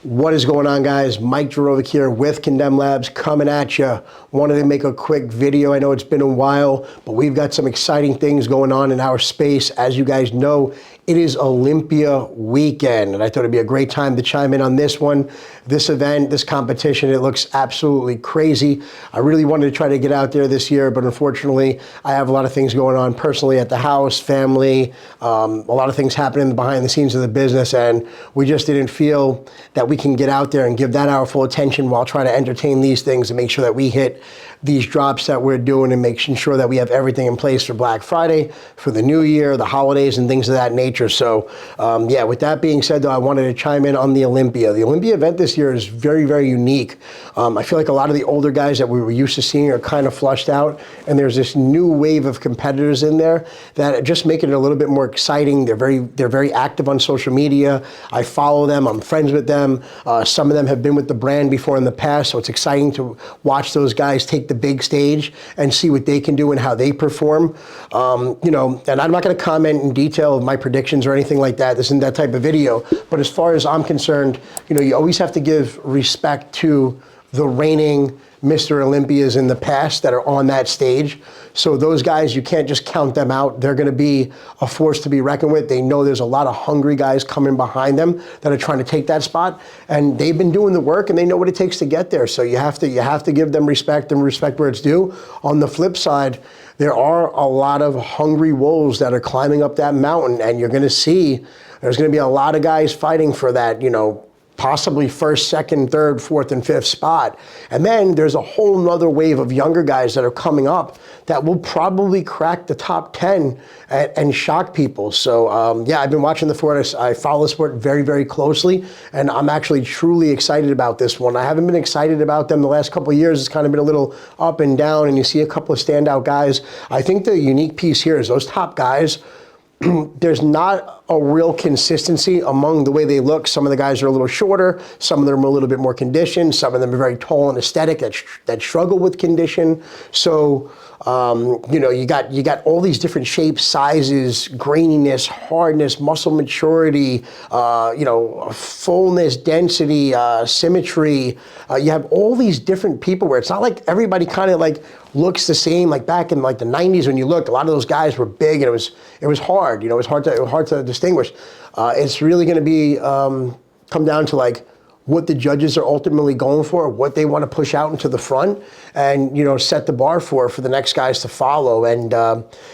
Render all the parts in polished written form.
What is going on, guys? Mike Jerovic here with Condemned Labz coming at you. Wanted to make a quick video. I know it's been a while, but we've got some exciting things going on in our space. As you guys know, it is Olympia weekend, and I thought it'd be a great time to chime in on this one. This event, this competition, it looks absolutely crazy. I really wanted to try to get out there this year, but unfortunately, I have a lot of things going on personally at the house, family, a lot of things happening behind the scenes of the business, and we just didn't feel that we can get out there and give that our full attention while trying to entertain these things and make sure that we hit these drops that we're doing and making sure that we have everything in place for Black Friday, for the new year, the holidays, and things of that nature. So yeah, with that being said, though, I wanted to chime in on the Olympia. The Olympia event this year is very, very unique. I feel like a lot of the older guys that we were used to seeing are kind of flushed out, and there's this new wave of competitors in there that just make it a little bit more exciting. They're very active on social media. I follow them. I'm friends with them. Some of them have been with the brand before in the past, so it's exciting to watch those guys take the big stage and see what they can do and how they perform. You know, and I'm not going to comment in detail of my predictions or anything like that. This isn't that type of video. But as far as I'm concerned, you know, you always have to give respect to the reigning Mr. Olympias in the past that are on that stage. So those guys, you can't just count them out. They're going to be a force to be reckoned with. They know there's a lot of hungry guys coming behind them that are trying to take that spot, and they've been doing the work and they know what it takes to get there. So you have to give them respect and respect where it's due. On the flip side, there are a lot of hungry wolves that are climbing up that mountain, and you're going to see there's going to be a lot of guys fighting for that, you know, possibly first, second, third, fourth, and fifth spot. And then there's a whole nother wave of younger guys that are coming up that will probably crack the top 10 and shock people. So yeah, I've been watching the sport. I follow the sport very, very closely, and I'm actually truly excited about this one. I haven't been excited about them the last couple of years. It's kind of been a little up and down, and you see a couple of standout guys. I think the unique piece here is those top guys, there's not a real consistency among the way they look. Some of the guys are a little shorter, some of them are a little bit more conditioned, some of them are very tall and aesthetic that struggle with condition. So you know, you got all these different shapes, sizes, graininess, hardness, muscle maturity, you know, fullness, density, symmetry. You have all these different people where it's not like everybody kind of like looks the same. Like back in like the 90s when you looked, a lot of those guys were big, and it was hard. You know, it was hard to distinguish. It's really going to be come down to like what the judges are ultimately going for, what they want to push out into the front, and, you know, set the bar for the next guys to follow. And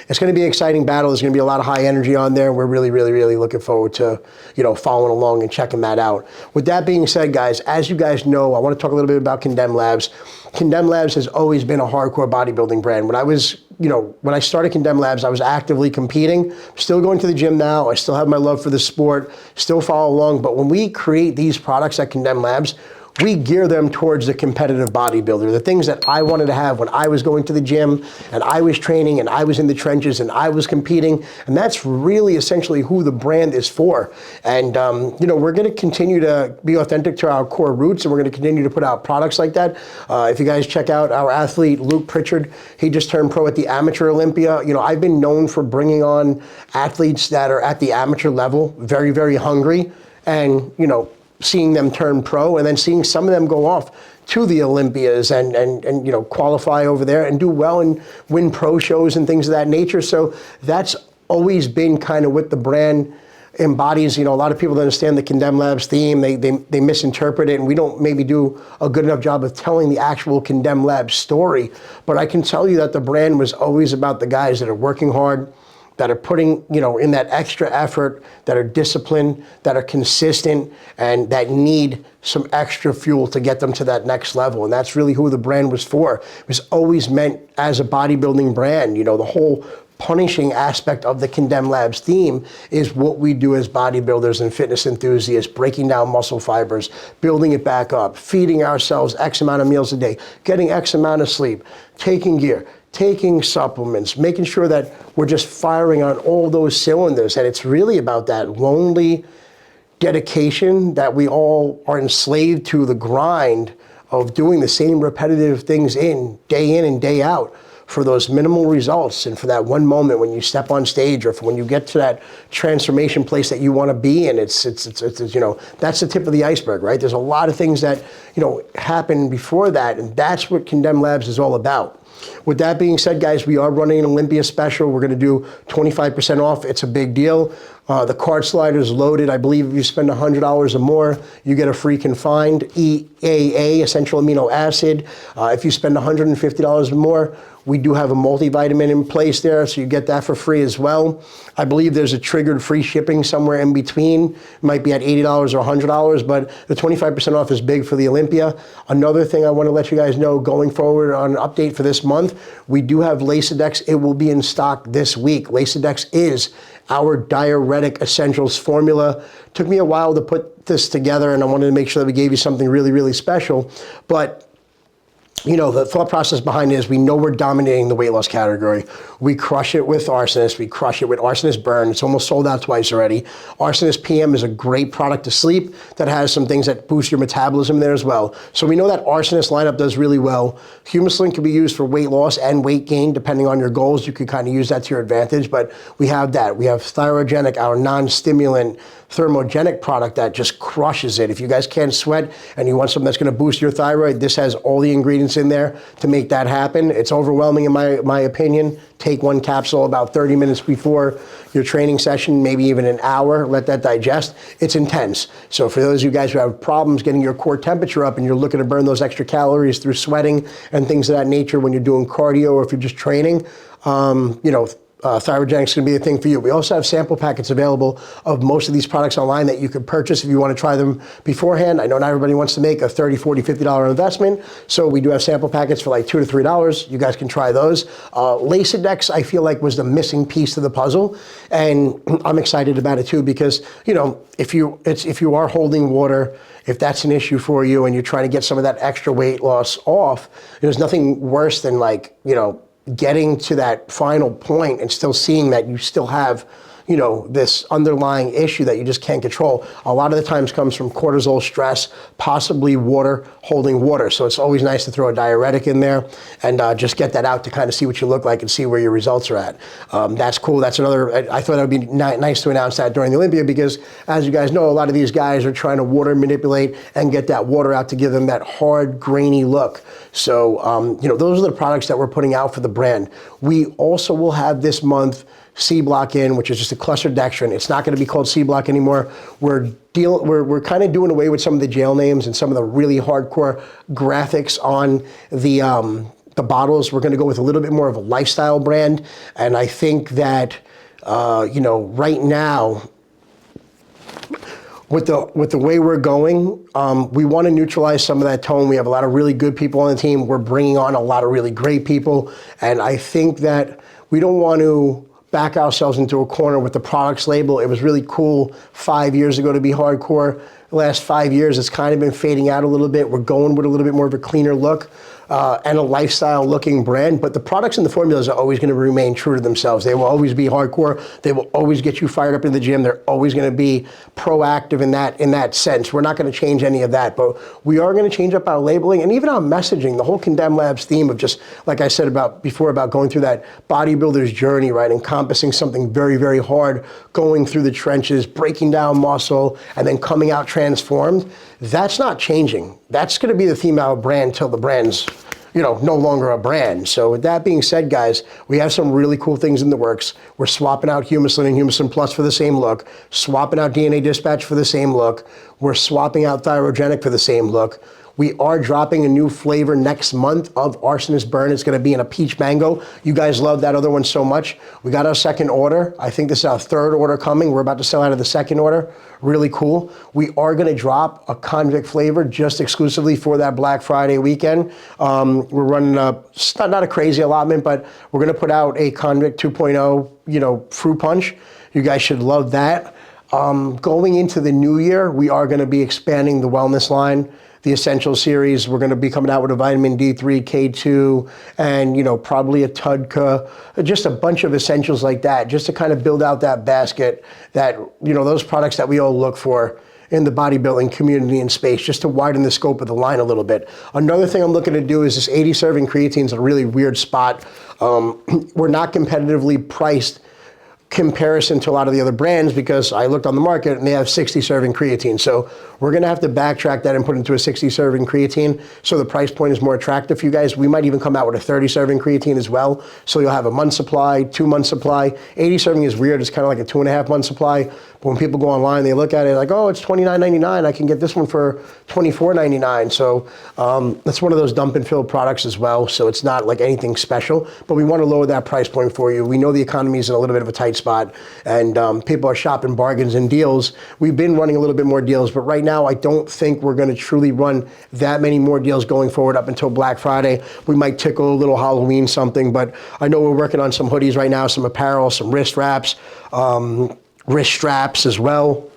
it's going to be an exciting battle. There's going to be a lot of high energy on there. We're really, really, really looking forward to, you know, following along and checking that out. With that being said, guys, as you guys know, I want to talk a little bit about Condemned Labz. Condemned Labz has always been a hardcore bodybuilding brand. When I started Condemned Labz, I was actively competing, still going to the gym now. I still have my love for the sport, still follow along. But when we create these products at Condemned Labz, we gear them towards the competitive bodybuilder, the things that I wanted to have when I was going to the gym and I was training and I was in the trenches and I was competing. And that's really essentially who the brand is for. And, you know, we're going to continue to be authentic to our core roots, and we're going to continue to put out products like that. If you guys check out our athlete, Luke Pritchard, he just turned pro at the amateur Olympia. You know, I've been known for bringing on athletes that are at the amateur level, very, very hungry, and, you know, seeing them turn pro, and then seeing some of them go off to the Olympias and you know, qualify over there and do well and win pro shows and things of that nature. So that's always been kind of what the brand embodies. You know, a lot of people don't understand the Condemned Labz theme. They misinterpret it, and we don't maybe do a good enough job of telling the actual Condemned Labz story. But I can tell you that the brand was always about the guys that are working hard, that are putting, you know, in that extra effort, that are disciplined, that are consistent, and that need some extra fuel to get them to that next level. And that's really who the brand was for. It was always meant as a bodybuilding brand. You know, the whole punishing aspect of the Condemned Labz theme is what we do as bodybuilders and fitness enthusiasts, breaking down muscle fibers, building it back up, feeding ourselves X amount of meals a day, getting X amount of sleep, taking gear, taking supplements, making sure that we're just firing on all those cylinders. And it's really about that lonely dedication that we all are enslaved to, the grind of doing the same repetitive things day in and day out for those minimal results and for that one moment when you step on stage or for when you get to that transformation place that you want to be in. It's you know, that's the tip of the iceberg, right? There's a lot of things that, you know, happen before that, and that's what Condemned Labz is all about. With that being said, guys, we are running an Olympia special. We're going to do 25% off. It's a big deal. The card slider is loaded. I believe if you spend $100 or more, you get a free confined EAA, essential amino acid. If you spend $150 or more, we do have a multivitamin in place there, so you get that for free as well. I believe there's a triggered free shipping somewhere in between. It might be at $80 or $100, but the 25% off is big for the Olympia. Another thing I want to let you guys know going forward on an update for this month, we do have Labz. It will be in stock this week. Labz is our diuretic essentials formula. Took me a while to put this together, and I wanted to make sure that we gave you something really, really special. But you know, the thought process behind it is we know we're dominating the weight loss category. We crush it with Arsonist. We crush it with Arsonist Burn. It's almost sold out twice already. Arsonist PM is a great product to sleep that has some things that boost your metabolism there as well. So we know that Arsonist lineup does really well. Humusling can be used for weight loss and weight gain, depending on your goals. You could kind of use that to your advantage, but we have that. We have Thyrogen, our non-stimulant thermogenic product that just crushes it. If you guys can't sweat and you want something that's going to boost your thyroid, this has all the ingredients in there to make that happen. It's overwhelming in my opinion. Take one capsule about 30 minutes before your training session, maybe even an hour, let that digest. It's intense. So for those of you guys who have problems getting your core temperature up and you're looking to burn those extra calories through sweating and things of that nature when you're doing cardio or if you're just training, you know, Thyrogen is going to be a thing for you. We also have sample packets available of most of these products online that you can purchase if you want to try them beforehand. I know not everybody wants to make a $30, $40, $50 investment, so we do have sample packets for like $2 to $3. You guys can try those. Labz, I feel like, was the missing piece to the puzzle, and I'm excited about it too because, you know, if you are holding water, if that's an issue for you and you're trying to get some of that extra weight loss off, there's nothing worse than, like, you know, getting to that final point and still seeing that you still have, you know, this underlying issue that you just can't control. A lot of the times comes from cortisol, stress, possibly water, holding water. So it's always nice to throw a diuretic in there and just get that out to kind of see what you look like and see where your results are at. That's cool. That's another, I thought it would be nice to announce that during the Olympia because, as you guys know, a lot of these guys are trying to water manipulate and get that water out to give them that hard, grainy look. So, you know, those are the products that we're putting out for the brand. We also will have this month C-Block in, which is just a clustered dextrin. It's not going to be called C-Block anymore. We're kind of doing away with some of the jail names and some of the really hardcore graphics on the bottles. We're going to go with a little bit more of a lifestyle brand, and I think that you know, right now, with the way we're going, we want to neutralize some of that tone. We have a lot of really good people on the team. We're bringing on a lot of really great people, and I think that we don't want to back ourselves into a corner with the products label. It was really cool 5 years ago to be hardcore. The last 5 years, it's kind of been fading out a little bit. We're going with a little bit more of a cleaner look and a lifestyle looking brand, but the products and the formulas are always going to remain true to themselves. They will always be hardcore. They will always get you fired up in the gym. They're always going to be proactive in that sense. We're not going to change any of that, but we are going to change up our labeling and even our messaging. The whole Condemned Labz theme of just, like I said before, about going through that bodybuilder's journey, right? Encompassing something very, very hard, going through the trenches, breaking down muscle, and then coming out transformed. That's not changing. That's going to be the theme of our brand till the brand's, you know, no longer a brand. So with that being said, guys, we have some really cool things in the works. We're swapping out Humusling and Humusin Plus for the same look, swapping out DNA Dispatch for the same look. We're swapping out Thyrogenic for the same look. We are dropping a new flavor next month of Arsonist Burn. It's going to be in a peach mango. You guys love that other one so much. We got our second order. I think this is our third order coming. We're about to sell out of the second order. Really cool. We are going to drop a convict flavor just exclusively for that Black Friday weekend. We're running not a crazy allotment, but we're going to put out a convict 2.0, you know, fruit punch. You guys should love that. Going into the new year, we are going to be expanding the wellness line, the Essential series. We're going to be coming out with a vitamin D3, K2, and, you know, probably a TUDCA, just a bunch of essentials like that, just to kind of build out that basket that, you know, those products that we all look for in the bodybuilding community and space, just to widen the scope of the line a little bit. Another thing I'm looking to do is this 80 serving creatine is a really weird spot. We're not competitively priced comparison to a lot of the other brands because I looked on the market and they have 60 serving creatine. So we're gonna have to backtrack that and put into a 60 serving creatine so the price point is more attractive for you guys. We might even come out with a 30 serving creatine as well. So you'll have a month supply, 2 month supply. 80 serving is weird, it's kind of like a 2.5 month supply. But when people go online, they look at it like, oh, it's $29.99. I can get this one for $24.99. So that's one of those dump and fill products as well. So it's not like anything special, but we want to lower that price point for you. We know the economy is in a little bit of a tight spot and people are shopping bargains and deals. We've been running a little bit more deals, but right now I don't think we're going to truly run that many more deals going forward up until Black Friday. We might tickle a little Halloween something, but I know we're working on some hoodies right now, some apparel, some wrist wraps, wrist straps as well.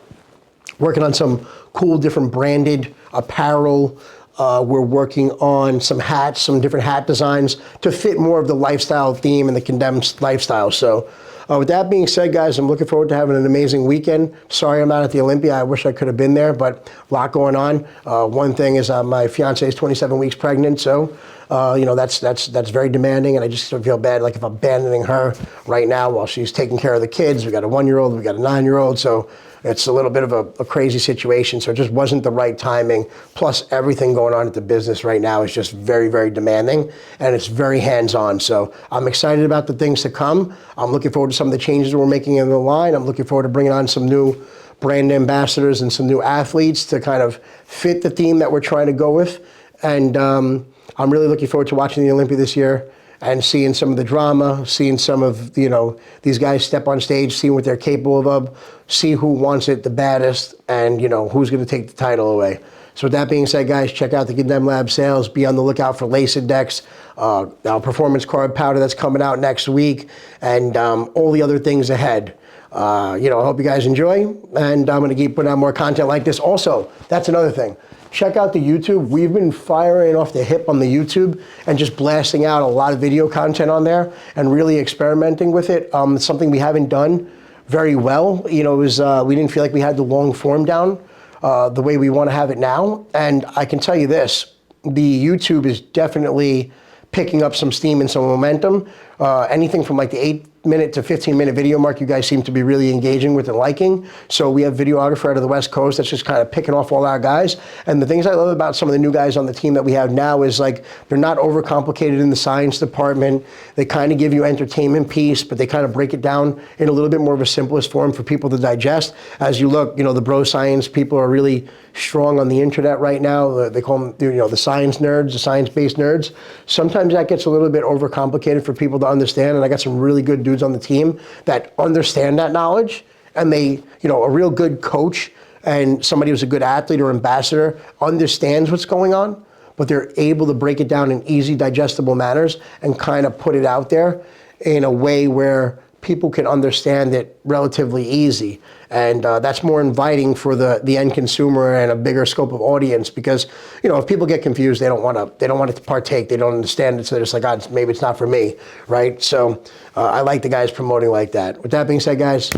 Working on some cool different branded apparel. We're working on some hats, some different hat designs to fit more of the lifestyle theme and the Condemned lifestyle. So with that being said, guys, I'm looking forward to having an amazing weekend. Sorry I'm not at the Olympia. I wish I could have been there, but a lot going on. One thing is my fiance is 27 weeks pregnant, so you know, that's very demanding, and I just feel bad, like if I'm abandoning her right now while she's taking care of the kids. We got a 1-year-old, we got a 9-year-old, so it's a little bit of a crazy situation. So it just wasn't the right timing. Plus everything going on at the business right now is just very, very demanding, and it's very hands-on. So I'm excited about the things to come. I'm looking forward to some of the changes we're making in the line. I'm looking forward to bringing on some new brand ambassadors and some new athletes to kind of fit the theme that we're trying to go with. And I'm really looking forward to watching the Olympia this year and seeing some of the drama, seeing some of, you know, these guys step on stage, seeing what they're capable of, see who wants it the baddest, and, you know, who's going to take the title away. So with that being said, guys, check out the Condemned Labz sales. Be on the lookout for Lace Index, our performance carb powder that's coming out next week, and all the other things ahead. You know, I hope you guys enjoy, and I'm going to keep putting out more content like this. Also, that's another thing. Check out the YouTube. We've been firing off the hip on the YouTube and just blasting out a lot of video content on there and really experimenting with it. It's something we haven't done very well. You know, it was, we didn't feel like we had the long form down the way we want to have it now. And I can tell you this, the YouTube is definitely picking up some steam and some momentum. Anything from like the 8-minute to 15-minute video mark, you guys seem to be really engaging with and liking. So we have videographer out of the West Coast that's just kind of picking off all our guys. And the things I love about some of the new guys on the team that we have now is like, they're not overcomplicated in the science department. They kind of give you entertainment piece, but they kind of break it down in a little bit more of a simplest form for people to digest. As you look, you know, the bro science people are really strong on the internet right now. They call them, you know, the science nerds, the science-based nerds. Sometimes that gets a little bit overcomplicated for people to understand, and I got some really good dudes on the team that understand that knowledge, and they, you know, a real good coach and somebody who's a good athlete or ambassador understands what's going on, but they're able to break it down in easy, digestible manners and kind of put it out there in a way where people can understand it relatively easy. And that's more inviting for the end consumer and a bigger scope of audience, because, you know, if people get confused, they don't want to partake, they don't understand it, so they're just like, God, maybe it's not for me, right? So I like the guys promoting like that. With that being said, guys,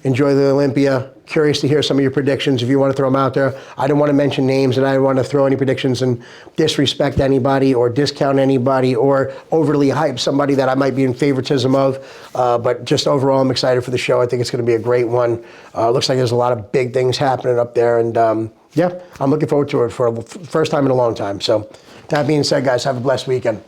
enjoy the Olympia. Curious to hear some of your predictions if you want to throw them out there. I don't want to mention names, and I don't want to throw any predictions and disrespect anybody or discount anybody or overly hype somebody that I might be in favoritism of. But just overall, I'm excited for the show. I think it's going to be a great one. Looks like there's a lot of big things happening up there. And yeah, I'm looking forward to it for the first time in a long time. So that being said, guys, have a blessed weekend.